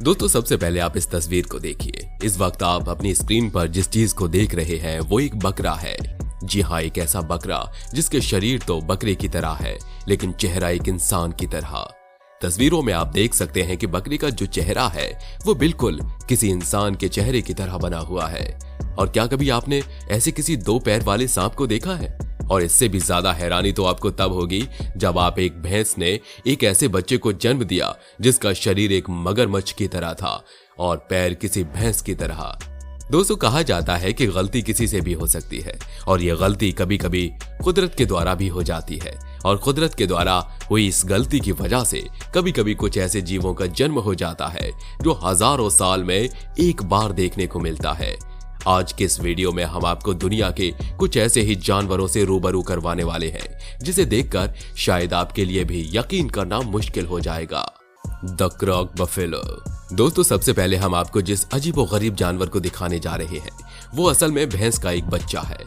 दोस्तों सबसे पहले आप इस तस्वीर को देखिए। इस वक्त आप अपनी स्क्रीन पर जिस चीज को देख रहे हैं वो एक बकरा है। जी हाँ, एक ऐसा बकरा जिसके शरीर तो बकरे की तरह है लेकिन चेहरा एक इंसान की तरह। तस्वीरों में आप देख सकते हैं कि बकरी का जो चेहरा है वो बिल्कुल किसी इंसान के चेहरे की तरह बना हुआ है। और क्या कभी आपने ऐसे किसी 2 पैर वाले सांप को देखा है? और इससे भी ज्यादा हैरानी तो आपको तब होगी जब आप एक भैंस ने एक ऐसे बच्चे को जन्म दिया जिसका शरीर एक मगरमच्छ की तरह था और पैर किसी भैंस की तरह। दोस्तों कहा जाता है कि गलती किसी से भी हो सकती है और ये गलती कभी कभी कुदरत के द्वारा भी हो जाती है। और कुदरत के द्वारा हुई इस गलती की वजह से कभी कभी कुछ ऐसे जीवों का जन्म हो जाता है जो हजारों साल में एक बार देखने को मिलता है। आज के इस वीडियो में हम आपको दुनिया के कुछ ऐसे ही जानवरों से रूबरू करवाने वाले हैं जिसे देखकर शायद आपके लिए भी यकीन करना मुश्किल हो जाएगा। The croc buffalo. दोस्तों सबसे पहले हम आपको जिस अजीबोगरीब जानवर को दिखाने जा रहे हैं वो असल में भैंस का एक बच्चा है।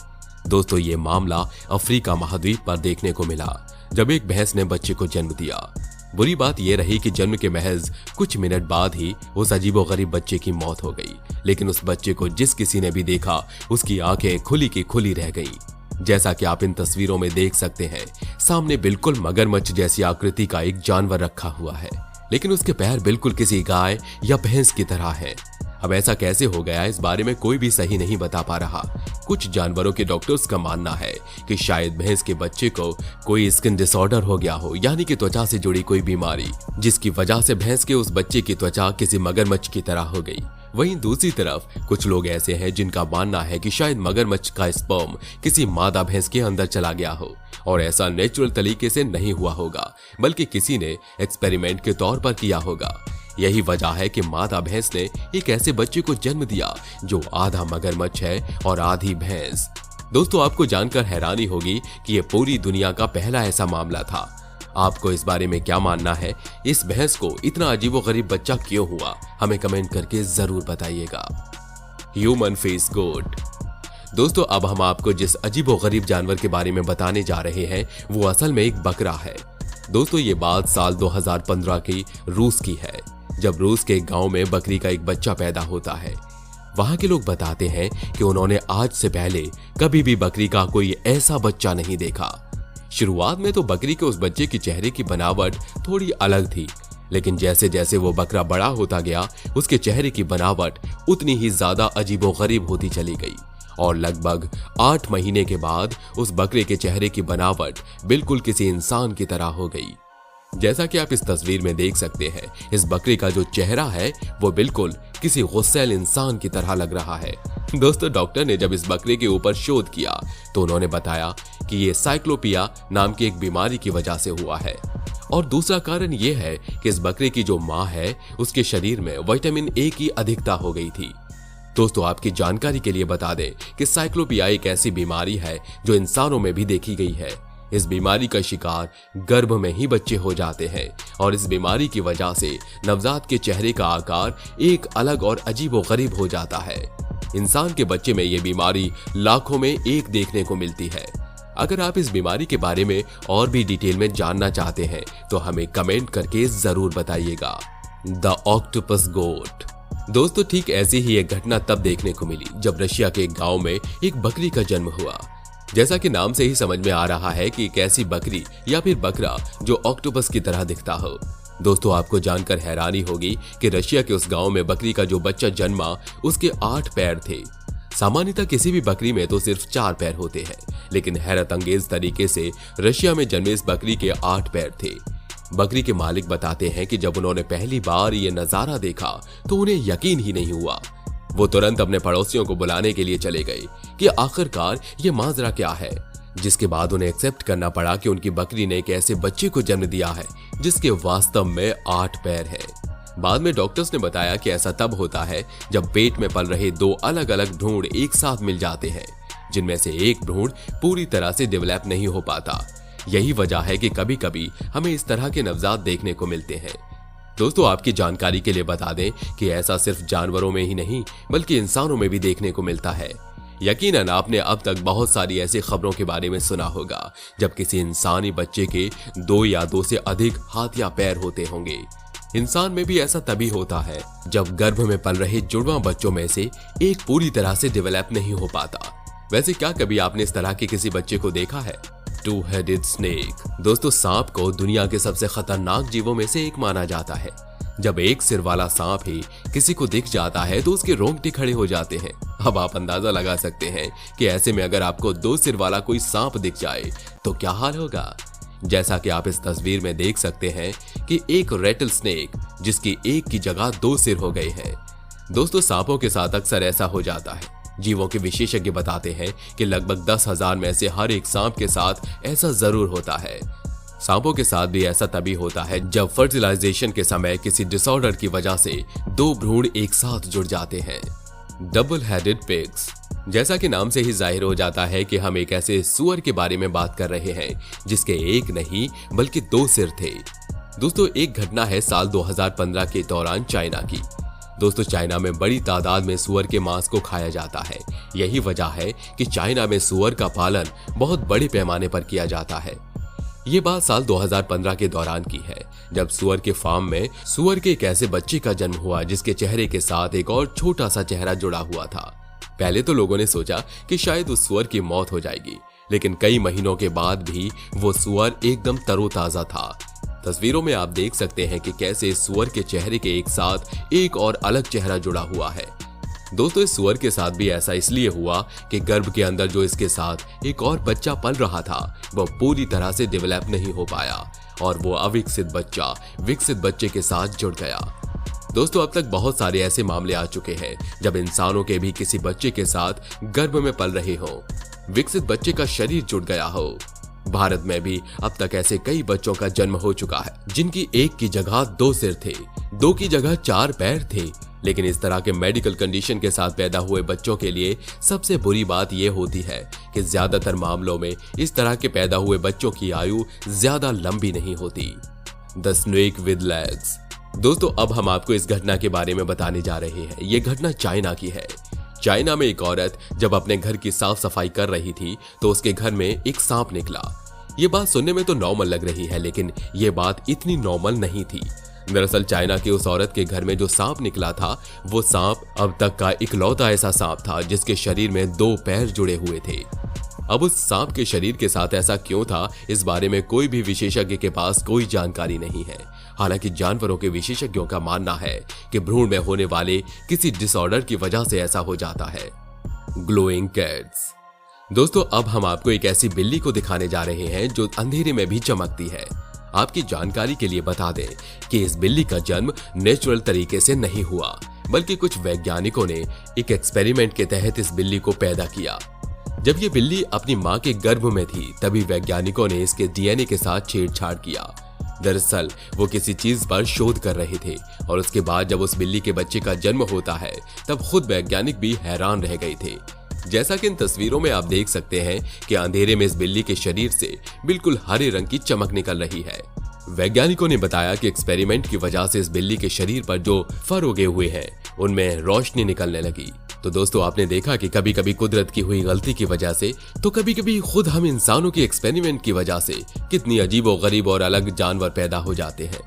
दोस्तों ये मामला अफ्रीका महाद्वीप पर देखने को मिला जब एक भैंस ने बच्चे को जन्म दिया। बुरी बात यह रही कि जन्म के महज कुछ मिनट बाद ही उस अजीबोगरीब बच्चे की मौत हो गई। लेकिन उस बच्चे को जिस किसी ने भी देखा उसकी आंखें खुली की खुली रह गईं। जैसा कि आप इन तस्वीरों में देख सकते हैं, सामने बिल्कुल मगरमच्छ जैसी आकृति का एक जानवर रखा हुआ है लेकिन उसके पैर बिल्कुल किसी गाय या भैंस की तरह है। अब ऐसा कैसे हो गया इस बारे में कोई भी सही नहीं बता पा रहा। कुछ जानवरों के डॉक्टर्स का मानना है कि शायद भैंस के बच्चे को कोई स्किन डिसऑर्डर हो गया हो, यानी कि त्वचा से जुड़ी कोई बीमारी, जिसकी वजह से भैंस के उस बच्चे की त्वचा किसी मगरमच्छ की तरह हो गई। वहीं दूसरी तरफ कुछ लोग ऐसे हैं जिनका मानना है कि शायद मगरमच्छ का स्पर्म किसी मादा भैंस के अंदर चला गया हो और ऐसा नेचुरल तरीके से नहीं हुआ होगा बल्कि किसी ने एक्सपेरिमेंट के तौर पर किया होगा। यही वजह है कि मादा भैंस ने एक ऐसे बच्चे को जन्म दिया जो आधा मगरमच्छ है और आधी भैंस। दोस्तों आपको जानकर हैरानी होगी कि यह पूरी दुनिया का पहला ऐसा मामला था। आपको इस बारे में क्या मानना है? इस भैंस को इतना अजीबोगरीब बच्चा क्यों हुआ? हमें कमेंट करके जरूर बताइएगा। ह्यूमन फेस गोट। दोस्तों अब हम आपको जिस अजीबोगरीब जानवर के बारे में बताने जा रहे हैं वो असल में एक बकरा है। दोस्तों ये बात साल 2015 की रूस की है जब रूस के गांव में बकरी का एक बच्चा पैदा होता है। वहां के लोग बताते हैं कि उन्होंने आज से पहले कभी भी बकरी का कोई ऐसा बच्चा नहीं देखा। शुरुआत में तो बकरी के उस बच्चे की चेहरे की बनावट थोड़ी अलग थी, लेकिन जैसे जैसे वो बकरा बड़ा होता गया उसके चेहरे की बनावट उतनी ही ज्यादा अजीबोगरीब होती चली गई और लगभग 8 महीने के बाद उस बकरे के चेहरे की बनावट बिल्कुल किसी इंसान की तरह हो गई। जैसा कि आप इस तस्वीर में देख सकते हैं, इस बकरे का जो चेहरा है वो बिल्कुल किसी गुस्सैल इंसान की तरह लग रहा है। दोस्तों डॉक्टर ने जब इस बकरे के ऊपर शोध किया तो उन्होंने बताया कि ये साइक्लोपिया नाम की एक बीमारी की वजह से हुआ है और दूसरा कारण ये है कि इस बकरे की जो माँ है उसके शरीर में विटामिन ए की अधिकता हो गई थी। दोस्तों आपकी जानकारी के लिए बता दें कि साइक्लोपिया एक ऐसी बीमारी है जो इंसानों में भी देखी गई है। इस बीमारी का शिकार गर्भ में ही बच्चे हो जाते हैं और इस बीमारी की वजह से नवजात के चेहरे का आकार एक अलग और अजीबोगरीब हो जाता है। इंसान के बच्चे में ये बीमारी लाखों में एक देखने को मिलती है। अगर आप इस बीमारी के बारे में और भी डिटेल में जानना चाहते हैं तो हमें कमेंट करके जरूर बताइएगा। द ऑक्टोपस गोट। दोस्तों ठीक ऐसी ही एक घटना तब देखने को मिली जब रशिया के एक गांव में एक बकरी का जन्म हुआ। जैसा कि नाम से ही समझ में आ रहा है कि एक ऐसी बकरी या फिर बकरा जो ऑक्टोपस की तरह दिखता हो। दोस्तों आपको जानकर हैरानी होगी कि रशिया के उस गांव में बकरी का जो बच्चा जन्मा उसके 8 पैर थे। सामान्यतः किसी भी बकरी में तो सिर्फ 4 पैर होते हैं, लेकिन हैरत अंगेज तरीके से रशिया में जन्मे इस बकरी के 8 पैर थे। बकरी के मालिक बताते हैं कि जब उन्होंने पहली बार ये नजारा देखा तो उन्हें यकीन ही नहीं हुआ। वो तुरंत अपने पड़ोसियों को बुलाने के लिए चले गए कि आखिरकार ये माजरा क्या है, जिसके बाद उन्हें एक्सेप्ट करना पड़ा कि उनकी बकरी ने एक ऐसे बच्चे को जन्म दिया है जिसके वास्तव में 8 पैर हैं। बाद में डॉक्टर्स ने बताया कि ऐसा तब होता है जब पेट में पल रहे 2 अलग अलग भ्रूण एक साथ मिल जाते हैं, जिनमें से एक भ्रूण पूरी तरह से डेवलप नहीं हो पाता। यही वजह है कि कभी कभी हमें इस तरह के नवजात देखने को मिलते हैं। दोस्तों आपकी जानकारी के लिए बता दें कि ऐसा सिर्फ जानवरों में ही नहीं बल्कि इंसानों में भी देखने को मिलता है। यकीनन आपने अब तक बहुत सारी ऐसी खबरों के बारे में सुना होगा जब किसी इंसानी बच्चे के 2 या 2 से अधिक हाथ या पैर होते होंगे। इंसान में भी ऐसा तभी होता है जब गर्भ में पल रहे जुड़वां बच्चों में से एक पूरी तरह से डेवलप नहीं हो पाता। वैसे क्या कभी आपने इस तरह के किसी बच्चे को देखा है? 2-headed snake। दोस्तों, सांप को दुनिया के सबसे खतरनाक जीवों में से एक माना जाता है। जब एक सिर वाला सांप ही किसी को दिख जाता है तो उसके रोंगटे खड़े हो जाते हैं। अब आप अंदाजा लगा सकते हैं कि ऐसे में अगर आपको 2 सिर वाला कोई सांप दिख जाए तो क्या हाल होगा। जैसा कि आप इस तस्वीर में देख सकते हैं कि एक रेटल स्नेक जिसकी एक की जगह 2 सिर हो गए हैं। दोस्तों, सांपों के साथ अक्सर ऐसा हो जाता है। जीवों के विशेषज्ञ बताते हैं कि लगभग 10,000 में से हर एक सांप के साथ ऐसा जरूर होता है। सांपों के साथ भी ऐसा तभी होता है जब फर्टिलाइजेशन के समय किसी डिसऑर्डर की वजह से 2 भ्रूण एक साथ जुड़ जाते हैं। Double headed pigs. जैसा कि नाम से ही जाहिर हो जाता है कि हम एक ऐसे सुअर के बारे में बात कर रहे हैं जिसके एक नहीं बल्कि 2 सिर थे। दोस्तों, एक घटना है साल 2015 के दौरान चाइना की। दोस्तों, चाइना में बड़ी तादाद में सुअर के मांस को खाया जाता है। यही वजह है कि चाइना में सुअर का पालन बहुत बड़े पैमाने पर किया जाता है। ये बात साल 2015 के दौरान की है जब सुअर के फार्म में सुअर के एक ऐसे बच्चे का जन्म हुआ जिसके चेहरे के साथ एक और छोटा सा चेहरा जुड़ा हुआ था। पहले तो लोगों ने सोचा कि शायद उस सुअर की मौत हो जाएगी, लेकिन कई महीनों के बाद भी वो सुअर एकदम तरोताजा था। तस्वीरों में आप देख सकते हैं कि कैसे सुअर के चेहरे के एक साथ एक और अलग चेहरा जुड़ा हुआ है। दोस्तों, इस सुअर के साथ भी ऐसा इसलिए हुआ कि गर्भ के अंदर जो इसके साथ एक और बच्चा पल रहा था वह पूरी तरह से डेवलप नहीं हो पाया और वो अविकसित बच्चा विकसित बच्चे के साथ जुड़ गया। दोस्तों, अब तक बहुत सारे ऐसे मामले आ चुके हैं जब इंसानों के भी किसी बच्चे के साथ गर्भ में पल रहे हो, विकसित बच्चे का शरीर जुड़ गया हो। भारत में भी अब तक ऐसे कई बच्चों का जन्म हो चुका है जिनकी एक की जगह 2 सिर थे, 2 की जगह 4 पैर थे। लेकिन इस तरह के मेडिकल कंडीशन के साथ पैदा हुए बच्चों के लिए सबसे बुरी बात यह होती है कि ज्यादातर मामलों में इस तरह के पैदा हुए बच्चों की आयु ज्यादा लंबी नहीं होती। The snake with legs. दोस्तों, अब हम आपको इस घटना के बारे में बताने जा रहे हैं। ये घटना चाइना की है। चाइना में एक औरत जब अपने घर की साफ सफाई कर रही थी तो उसके घर में एक सांप निकला। ये बात सुनने में तो नॉर्मल लग रही है, लेकिन ये बात इतनी नॉर्मल नहीं थी। दरअसल चाइना की उस औरत के घर में जो सांप निकला था वो सांप अब तक का इकलौता ऐसा सांप था जिसके शरीर में 2 पैर जुड़े हुए थे। अब उस सांप के शरीर के साथ ऐसा क्यों था, इस बारे में कोई भी विशेषज्ञ के पास कोई जानकारी नहीं है। हालांकि जानवरों के विशेषज्ञों का मानना है कि भ्रूण में होने वाले किसी डिसऑर्डर की वजह से ऐसा हो जाता है। Glowing cats. दोस्तों, अब हम आपको एक ऐसी बिल्ली को दिखाने जा रहे हैं जो अंधेरे में भी चमकती है। आपकी जानकारी के लिए बता दें कि इस बिल्ली का जन्म नेचुरल तरीके से नहीं हुआ, बल्कि कुछ वैज्ञानिकों ने एक एक्सपेरिमेंट के तहत इस बिल्ली को पैदा किया। जब ये बिल्ली अपनी मां के गर्भ में थी तभी वैज्ञानिकों ने इसके डीएनए के साथ छेड़छाड़ किया। दरअसल वो किसी चीज पर शोध कर रहे थे और उसके बाद जब उस बिल्ली के बच्चे का जन्म होता है तब खुद वैज्ञानिक भी हैरान रह गए थे। जैसा कि इन तस्वीरों में आप देख सकते हैं कि अंधेरे में इस बिल्ली के शरीर से बिल्कुल हरे रंग की चमक निकल रही है। वैज्ञानिकों ने बताया कि एक्सपेरिमेंट की वजह से इस बिल्ली के शरीर पर जो फर उगे हुए हैं उनमें रोशनी निकलने लगी। तो दोस्तों, आपने देखा कि कभी कभी कुदरत की हुई गलती की वजह से तो कभी कभी खुद हम इंसानों के एक्सपेरिमेंट की वजह से कितनी अजीबोगरीब और अलग जानवर पैदा हो जाते हैं।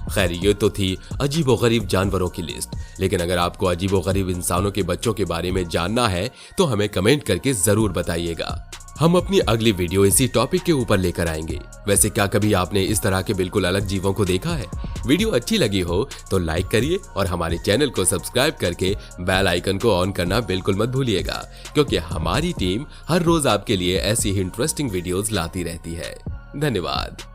खैर, ये तो थी अजीबोगरीब जानवरों की लिस्ट, लेकिन अगर आपको अजीबोगरीब इंसानों के बच्चों के बारे में जानना है तो हमें कमेंट करके जरूर बताइएगा। हम अपनी अगली वीडियो इसी टॉपिक के ऊपर लेकर आएंगे। वैसे क्या कभी आपने इस तरह के बिल्कुल अलग जीवों को देखा है? वीडियो अच्छी लगी हो तो लाइक करिए और हमारे चैनल को सब्सक्राइब करके बेल आइकन को ऑन करना बिल्कुल मत भूलिएगा, क्योंकि हमारी टीम हर रोज आपके लिए ऐसी ही इंटरेस्टिंग वीडियोस लाती रहती है। धन्यवाद।